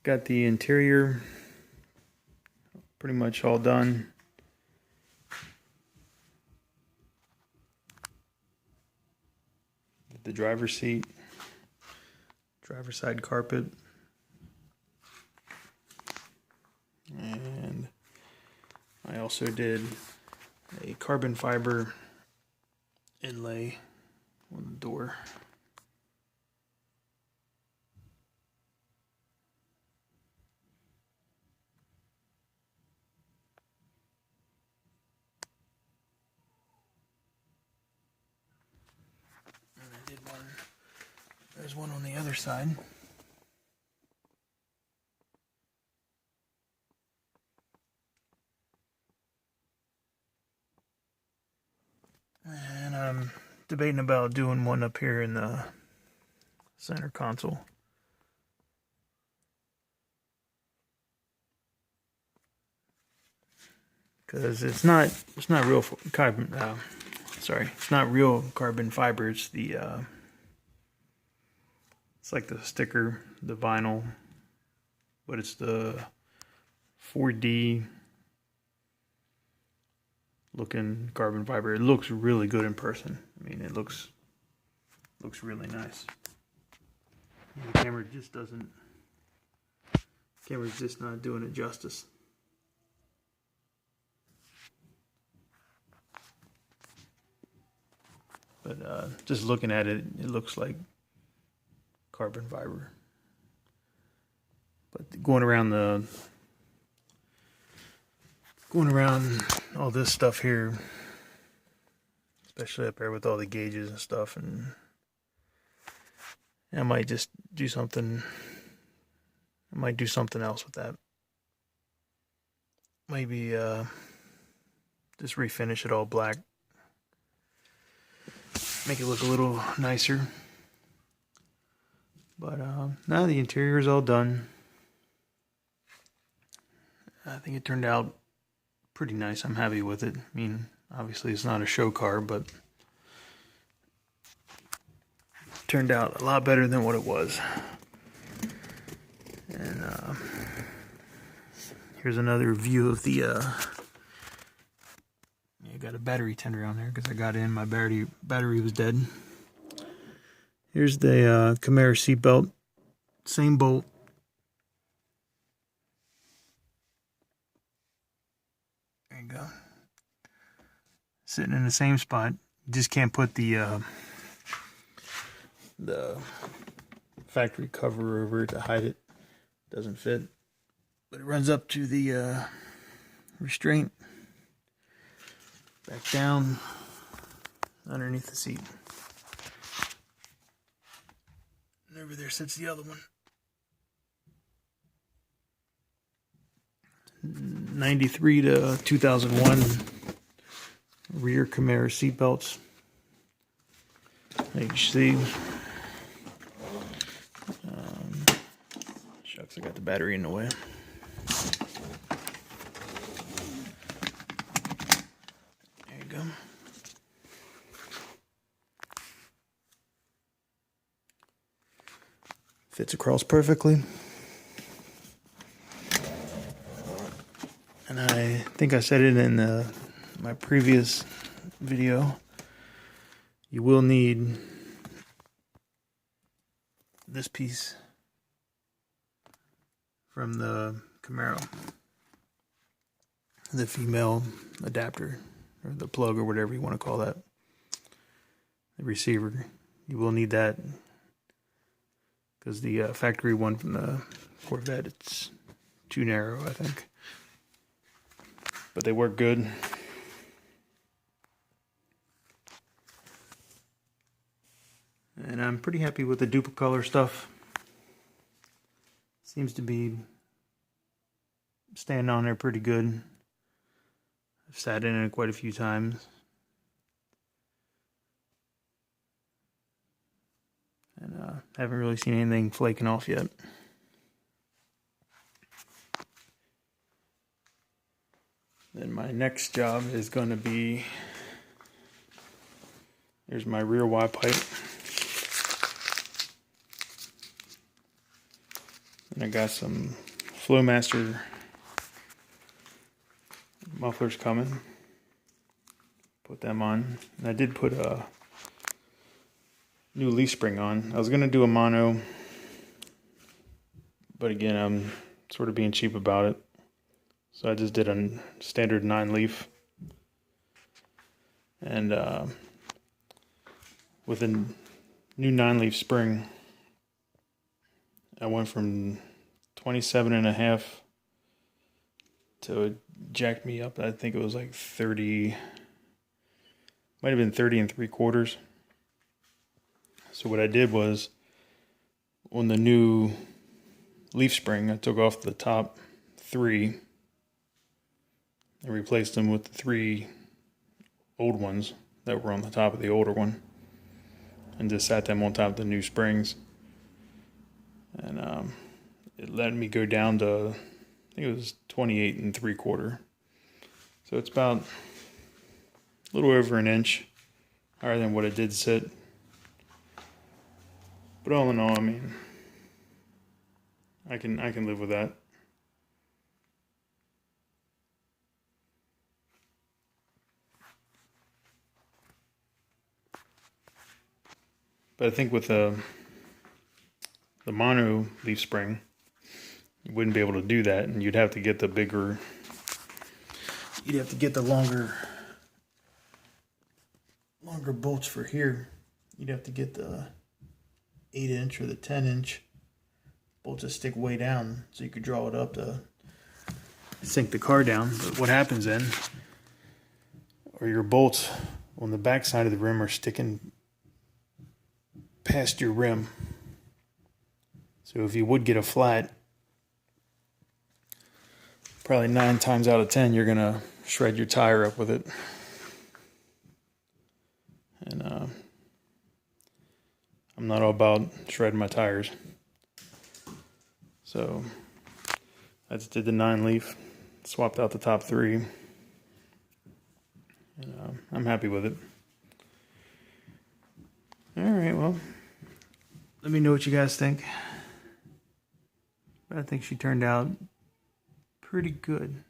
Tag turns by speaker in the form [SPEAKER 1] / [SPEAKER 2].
[SPEAKER 1] got the interior pretty much all done. The driver's seat, driver's side carpet, and I also did a carbon fiber inlay on the door. And I did one, there's one on the other side. And I'm debating about doing one up here in the center console. Because it's not real carbon, it's not real carbon fiber, it's the, it's like the sticker, the vinyl, but it's the 4D looking carbon fiber. It looks really good in person. I mean, it looks really nice. The camera's just not doing it justice. But just looking at it, it looks like carbon fiber. But going around all this stuff here, especially up there with all the gauges and stuff, and I might just do something. I might do something else with that. Maybe just refinish it all black. Make it look a little nicer. But now the interior is all done. I think it turned out pretty nice. I'm happy with it. I mean, obviously it's not a show car, but it turned out a lot better than what it was. And here's another view of the I got a battery tender on there because I got in, my battery was dead. Here's the Camaro seat belt, same bolt. There you go. Sitting in the same spot. You just can't put the factory cover over it to hide it. Doesn't fit. But it runs up to the restraint. Back down underneath the seat. And over there sits the other one. 93 to 2001 rear Camaro seat belts. Like you see. Shucks, I got the battery in the way. There you go. Fits across perfectly. And I think I said it in my previous video. You will need this piece from the Camaro. The female adapter, or the plug, or whatever you want to call that. The receiver. You will need that. Because the factory one from the Corvette, it's too narrow, I think. But they work good. And I'm pretty happy with the duplicolor stuff. Seems to be staying on there pretty good. I've sat in it quite a few times. And haven't really seen anything flaking off yet. Then my next job is going to be, here's my rear Y pipe. And I got some Flowmaster mufflers coming. Put them on. And I did put a new leaf spring on. I was going to do a mono, but again, I'm sort of being cheap about it. So I just did a standard 9-leaf. And with a new 9-leaf spring, I went from 27.5 to it jacked me up. I think it was like 30, might have been 30 3/4. So what I did was, on the new leaf spring, I took off the top 3 and replaced them with the 3 old ones that were on the top of the older one, and just sat them on top of the new springs. And it let me go down to, I think it was 28 3/4. So it's about a little over an inch higher than what it did sit. But all in all, I mean, I can live with that. But I think with the mono leaf spring, you wouldn't be able to do that, and you'd have to get the bigger, you'd have to get the longer bolts for here. You'd have to get the 8-inch or the 10-inch bolts that stick way down, so you could draw it up to sink the car down. But what happens then, or your bolts on the back side of the rim are sticking past your rim. So if you would get a flat, probably 9 times out of 10 you're gonna shred your tire up with it. And I'm not all about shredding my tires. So I just did the 9-leaf, swapped out the top 3, and I'm happy with it. Alright, well, let me know what you guys think. But I think she turned out pretty good.